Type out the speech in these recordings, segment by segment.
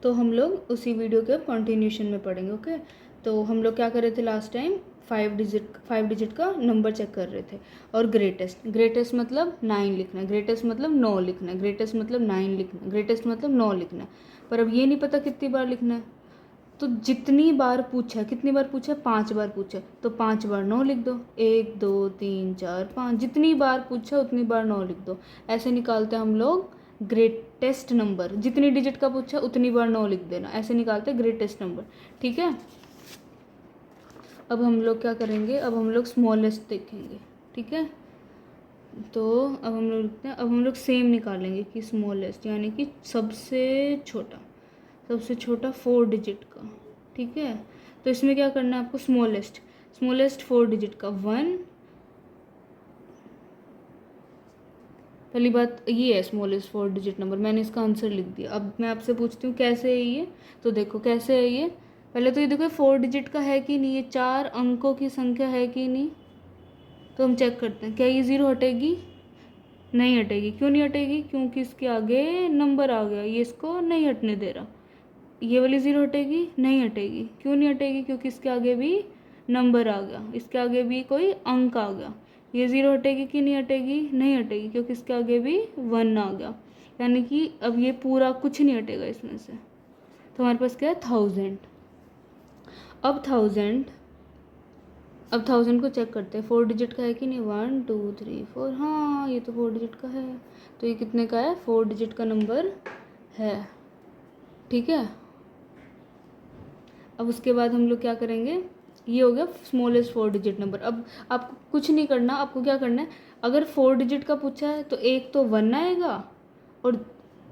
तो हम लोग उसी वीडियो के कंटिन्यूशन में पढ़ेंगे। ओके, तो हम लोग क्या कर रहे थे लास्ट टाइम, 5 डिजिट का नंबर चेक कर रहे थे। और ग्रेटेस्ट मतलब 9 लिखना है, ग्रेटेस्ट मतलब 9 लिखना है, ग्रेटेस्ट मतलब 9 लिखना है, ग्रेटेस्ट मतलब 9 लिखना है। पर अब ये नहीं पता कितनी बार लिखना है, तो जितनी बार पूछा है, कितनी बार पूछा है, 5 बार पूछा है, तो 5 बार 9 लिख दो। 1 2 3 4 5, जितनी बार पूछा उतनी बार 9 लिख दो। ऐसे निकालते हैं हम लोग ग्रेटेस्ट नंबर। जितनी डिजिट का पूछा उतनी बार 9 लिख देना, ऐसे निकालते हैं ग्रेटेस्ट नंबर। ठीक है, अब हम लोग क्या करेंगे, अब हम लोग स्मॉलेस्ट देखेंगे। ठीक है, तो अब हम लोग लिखते हैं, अब हम लोग सेम निकालेंगे कि स्मॉलेस्ट यानी कि सबसे छोटा, सबसे छोटा 4 डिजिट का। ठीक है, तो इसमें क्या करना है आपको, स्मॉलेस्ट 4 डिजिट का 1। पहली बात ये है स्मॉलेस्ट 4 डिजिट नंबर, मैंने इसका आंसर लिख दिया। अब मैं आपसे पूछती हूँ कैसे है ये, तो देखो कैसे है ये। पहले तो ये देखो 4 डिजिट का है कि नहीं, ये 4 अंकों की संख्या है कि नहीं, तो हम चेक करते हैं। क्या ये 0 हटेगी? नहीं हटेगी। क्यों नहीं हटेगी? क्योंकि इसके आगे नंबर आ गया, ये इसको नहीं हटने दे रहा। ये वाली 0 हटेगी? नहीं हटेगी। क्यों नहीं हटेगी? क्योंकि इसके आगे भी नंबर आ गया, इसके आगे भी कोई अंक आ गया। ये 0 हटेगी कि नहीं हटेगी? नहीं हटेगी, क्योंकि इसके आगे भी 1 आ गया। यानी कि अब ये पूरा कुछ नहीं हटेगा इसमें से। तो हमारे पास क्या है, 1000। अब 1000 को चेक करते हैं, 4 डिजिट का है कि नहीं। 1 2 3 4, हाँ ये तो 4 डिजिट का है। तो ये कितने का है, 4 डिजिट का नंबर है। ठीक है, अब उसके बाद हम लोग क्या करेंगे, ये हो गया स्मॉलेस्ट 4 डिजिट नंबर। अब आपको कुछ नहीं करना, आपको क्या करना है, अगर 4 डिजिट का पूछा है तो एक तो 1 आएगा, और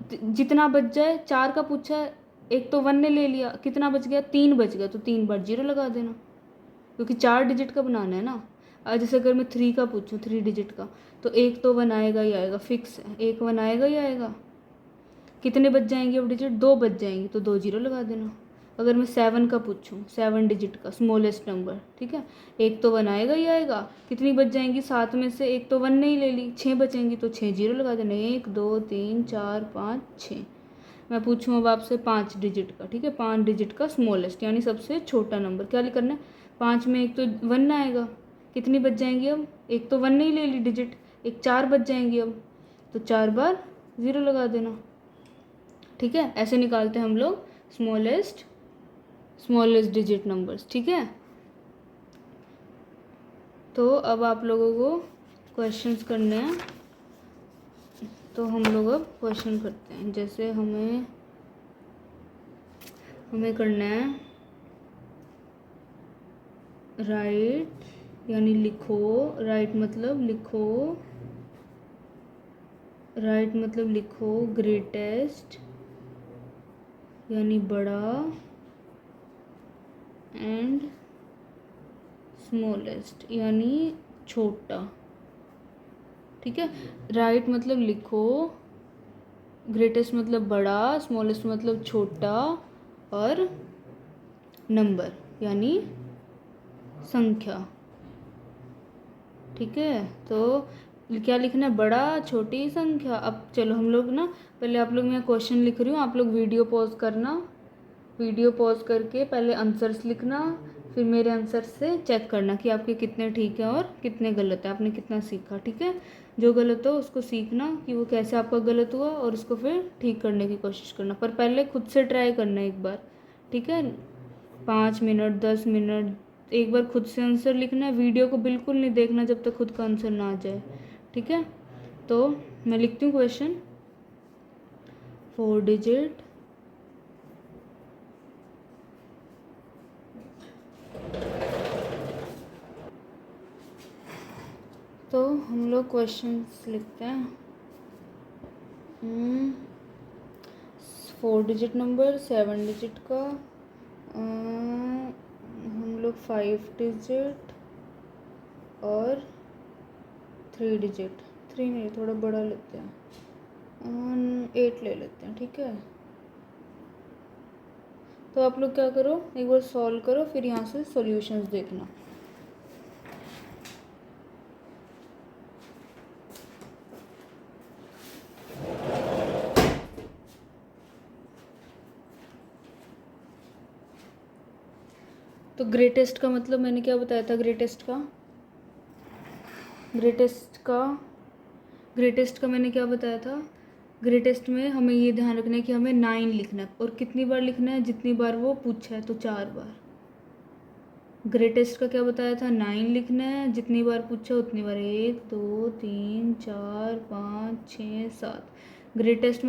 जितना बच जाए, 4 का पूछा है, एक तो 1 ने ले लिया, कितना बच गया, 3 बच गया, तो 3 बार 0 लगा देना, क्योंकि 4 डिजिट का बनाना है ना। जैसे अगर मैं 3 का पूछूँ, 3 डिजिट का, तो एक तो 1 आएगा ही आएगा, फिक्स है, एक 1 आएगा ही आएगा। कितने बच जाएंगे अब डिजिट, 2 बच जाएंगे, तो 2 0 लगा देना। अगर मैं 7 का पूछूँ, 7 डिजिट का स्मॉलेस्ट नंबर, ठीक है, एक तो 1 आएगा ही आएगा। कितनी बच जाएंगी, 7 में से एक तो 1 नहीं ले ली, 6 बचेंगी, तो 6 0 लगा देना। 1 2 3 4 5 6। मैं पूछूँ अब आपसे 5 डिजिट का, ठीक है, 5 डिजिट का स्मॉलेस्ट यानी सबसे छोटा नंबर क्या करना है। 5 में एक तो 1 आएगा, कितनी बच जाएंगी अब, एक तो 1 नहीं ले ली डिजिट, एक 4 बच जाएंगी अब, तो 4 बार 0 लगा देना। ठीक है, ऐसे निकालते हैं हम लोग स्मॉलेस्ट डिजिट नंबर्स। ठीक है, तो अब आप लोगों को क्वेश्चंस करने हैं, तो हम लोग अब क्वेश्चन करते हैं। जैसे हमें करना है राइट यानी लिखो, राइट मतलब लिखो, राइट मतलब लिखो ग्रेटेस्ट यानी बड़ा, एंड स्मॉलेस्ट यानी छोटा। ठीक है, राइट मतलब लिखो, ग्रेटेस्ट मतलब बड़ा, स्मॉलेस्ट मतलब छोटा, और नंबर यानी संख्या। ठीक है, तो क्या लिखना है, बड़ा छोटी संख्या। अब चलो हम लोग ना, पहले आप लोग, मैं क्वेश्चन लिख रही हूँ, आप लोग वीडियो पॉज करना, वीडियो पॉज करके पहले आंसर्स लिखना, फिर मेरे आंसर से चेक करना कि आपके कितने ठीक हैं और कितने गलत है, आपने कितना सीखा। ठीक है, जो गलत हो उसको सीखना कि वो कैसे आपका गलत हुआ, और उसको फिर ठीक करने की कोशिश करना, पर पहले खुद से ट्राई करना एक बार। ठीक है, 5 मिनट 10 मिनट एक बार खुद से आंसर लिखना है, वीडियो को बिल्कुल नहीं देखना जब तक खुद का आंसर ना आ जाए। ठीक है, तो मैं लिखती हूँ क्वेश्चन। 4 डिजिट तो हम लोग क्वेश्चंस लिखते हैं। 4 डिजिट नंबर, 7 डिजिट का, हम लोग 5 डिजिट और 3 डिजिट, 3 नहीं थोड़ा बड़ा लेते हैं, 8 ले लेते हैं। ठीक है, तो आप लोग क्या करो, एक बार सॉल्व करो, फिर यहाँ से सॉल्यूशंस देखना। तो ग्रेटेस्ट का मतलब मैंने क्या बताया था? ग्रेटेस्ट का मैंने क्या बताया था? ग्रेटेस्ट में हमें ये ध्यान रखना है कि हमें 9 लिखना है, और कितनी बार लिखना है? जितनी बार वो पूछा है, तो 4 बार। ग्रेटेस्ट का क्या बताया था? 9 लिखना है, जितनी बार पूछा उतनी बार। 1 2 3 4 5 6 7। ग्रेटेस्ट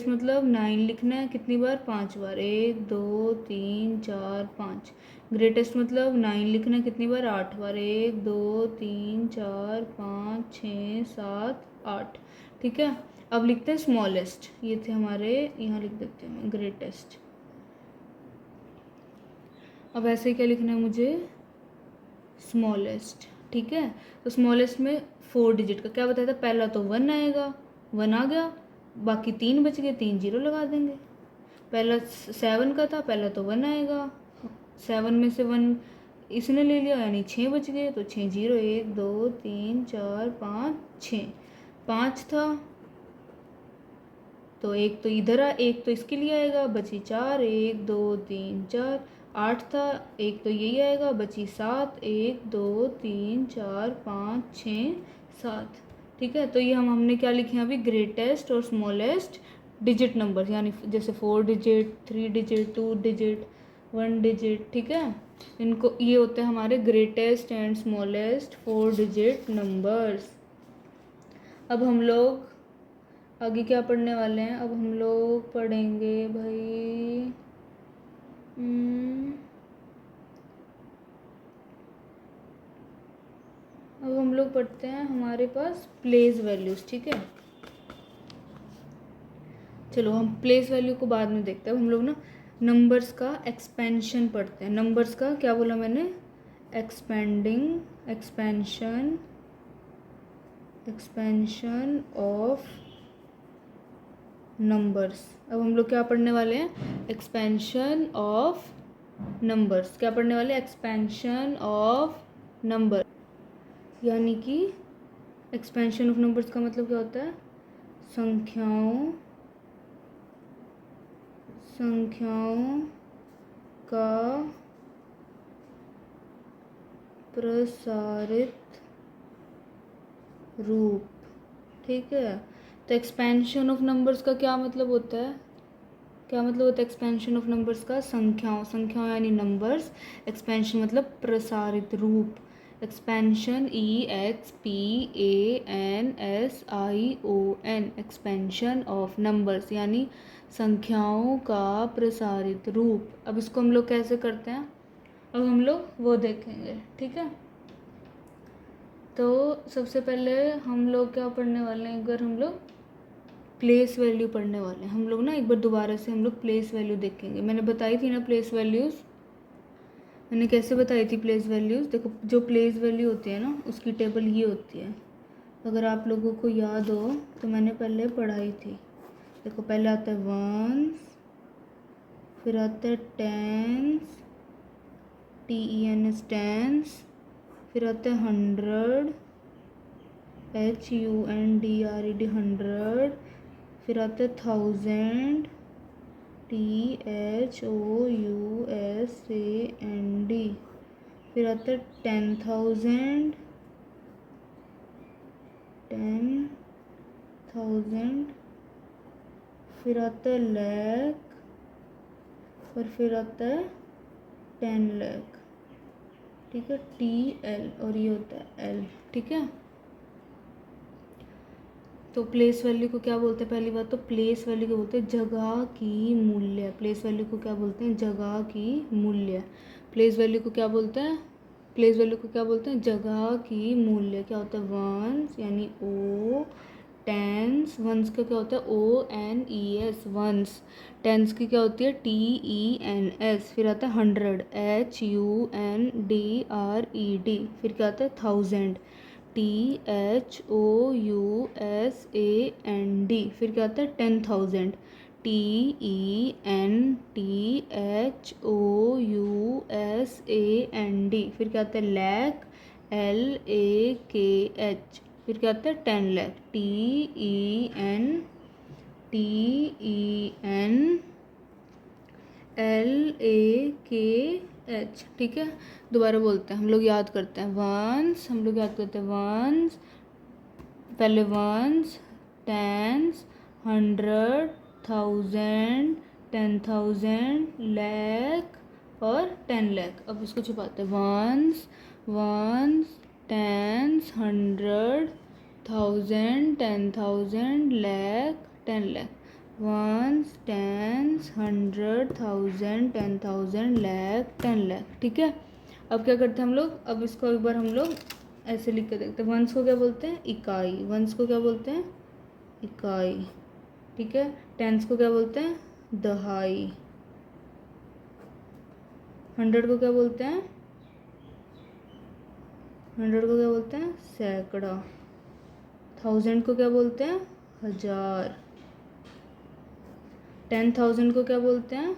मतलब 9 लिखना है, कितनी बार? 5 बार। 1 2 3 4 5। ग्रेटेस्ट मतलब 9 लिखना है, कितनी बार? 8 बार। 1 2 3 4 5 6 7 8। ठीक है, अब लिखते हैं स्मॉलेस्ट। ये थे हमारे, यहाँ लिख देते हैं ग्रेटेस्ट। अब ऐसे क्या लिखना है मुझे? स्मॉलेस्ट। ठीक है, तो स्मॉलेस्ट में 4 डिजिट का क्या बताया था? पहला तो 1 आएगा, 1 आ गया, बाकी 3 बच गए, 3 जीरो लगा देंगे। पहला 7 का था, पहला तो 1 आएगा, 7 में से 1 इसने ले लिया, यानी 6 बच गए, तो 6 जीरो। 1 2 3 4 5 6। 5 था तो एक तो इधर एक तो इसके लिए आएगा, बची 4। 1 2 3 4। 8 था, एक तो यही आएगा, बची 7। 1 2 3 4 5 6 7। ठीक है, तो ये हमने क्या लिखे हैं अभी? ग्रेटेस्ट और स्मॉलेस्ट डिजिट नंबर, यानी जैसे 4 डिजिट, 3 डिजिट, 2 डिजिट, 1 डिजिट। ठीक है, इनको ये होते हैं हमारे greatest and smallest 4 digit numbers. अब हम लोग आगे क्या पढ़ने वाले हैं? अब हम लोग पढ़ेंगे भाई, अब हम लोग पढ़ते हैं हमारे पास प्लेस वैल्यूज़। ठीक है, चलो हम प्लेस वैल्यू को बाद में देखते हैं। हम लोग ना नंबर्स का एक्सपेंशन पढ़ते हैं। नंबर्स का क्या बोला मैंने? Expansion of numbers. अब हम लोग क्या पढ़ने वाले हैं? Expansion of numbers. क्या पढ़ने वाले? Expansion of number. यानी कि एक्सपेंशन ऑफ नंबर्स का मतलब क्या होता है? संख्याओं का प्रसारित रूप। ठीक है, तो एक्सपेंशन ऑफ नंबर्स का क्या मतलब होता है? एक्सपेंशन ऑफ नंबर्स का? संख्याओं यानी नंबर्स। एक्सपेंशन मतलब प्रसारित रूप। Expansion EXPANSION, expansion of numbers यानी संख्याओं का प्रसारित रूप। अब इसको हम लोग कैसे करते हैं, अब हम लोग वो देखेंगे। ठीक है, तो सबसे पहले हम लोग क्या पढ़ने वाले हैं? अगर हम लोग प्लेस वैल्यू पढ़ने वाले हैं हम लोग ना, एक बार दोबारा से हम लोग प्लेस वैल्यू देखेंगे। मैंने बताई थी ना प्लेस वैल्यूज़, मैंने कैसे बताई थी प्लेस वैल्यूज़? देखो, जो प्लेस वैल्यू होती है ना, उसकी टेबल ये होती है। अगर आप लोगों को याद हो तो मैंने पहले पढ़ाई थी। देखो, पहले आता है वंस, फिर आता है टेंस, TENS टेंस, फिर आता है 100, HUNDRED 100, फिर आता है 1000, THOUSAND, फिर आता है 10,000, फिर आता है लाख, और फिर आता है 10 लाख। ठीक है, TL, और ये होता है L। ठीक है, तो प्लेस वैल्यू को क्या बोलते हैं? पहली बात तो प्लेस वैल्यू को बोलते हैं जगह की मूल्य। प्लेस वैल्यू को क्या बोलते हैं? जगह की मूल्य। प्लेस वैल्यू को क्या बोलते हैं? जगह की मूल्य। क्या होता है? वंस यानी O। टेंस, वंस का क्या होता है? ONES, once. टेंस की क्या होती है? TENS। फिर आता है 100, HUNDRED। फिर क्या आता है? 1000, THOUSAND। फिर क्या आता है? 10,000, TENTHOUSAND। फिर क्या आता है? लाख, LAKH। फिर क्या आता है? 10 लाख, TEN LAKH, ठीक है। दोबारा बोलते हैं, हम लोग याद करते हैं वंस, हम लोग याद करते हैं वंस, पहले वंस, टेंस, 100, 1000, 10,000, लाख और 10 लाख। अब इसको छुपाते हैं, ones, ones, tens, 100, 1000, 10,000, lakh, 10 lakh. Ones, tens, 100, 1000, 10,000, lakh, 10 lakh, ठीक है। अब क्या करते हैं हम लोग, अब इसको एक बार हम लोग ऐसे लिख के देखते हैं। वंस को क्या बोलते हैं, इकाई। वंस को क्या बोलते हैं, इकाई, ठीक है। टेंस को क्या बोलते हैं, दहाई। 100 को क्या बोलते हैं, 100 को क्या बोलते हैं, सैकड़ा। 1000 को क्या बोलते हैं, हजार। 10,000 को क्या बोलते हैं,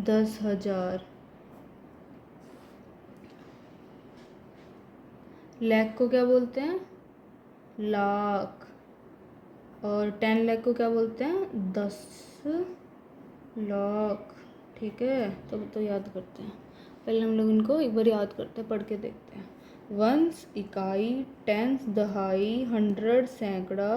10,000। लाख को क्या बोलते हैं, लाख। और 10 लाख को क्या बोलते हैं, 10 लाख, ठीक है। तो याद करते हैं, पहले हम लोग इनको एक बार याद करते हैं, पढ़ के देखते हैं। वंस इकाई, टेंस दहाई, 100 सैकड़ा,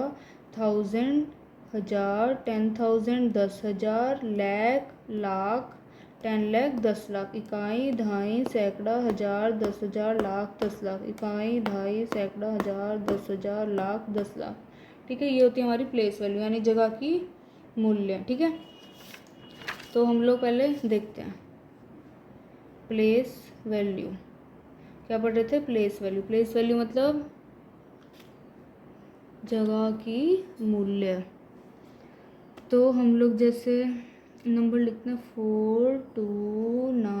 1000 हजार, 10,000 10,000, लाख लाख, 10 लाख 10 लाख। इकाई, दहाई, सैकड़ा, हजार, 10,000, लाख, 10 लाख। इकाई, दहाई, सैकड़ा, हजार, 10,000, लाख, 10 लाख, ठीक है। ये होती है हमारी प्लेस वैल्यू, यानी जगह की मूल्य, ठीक है। तो हम लोग पहले देखते हैं प्लेस वैल्यू। क्या पढ़ रहे थे, प्लेस वैल्यू। प्लेस वैल्यू मतलब जगह की मूल्य। तो हम लोग जैसे नंबर लिखते हैं 429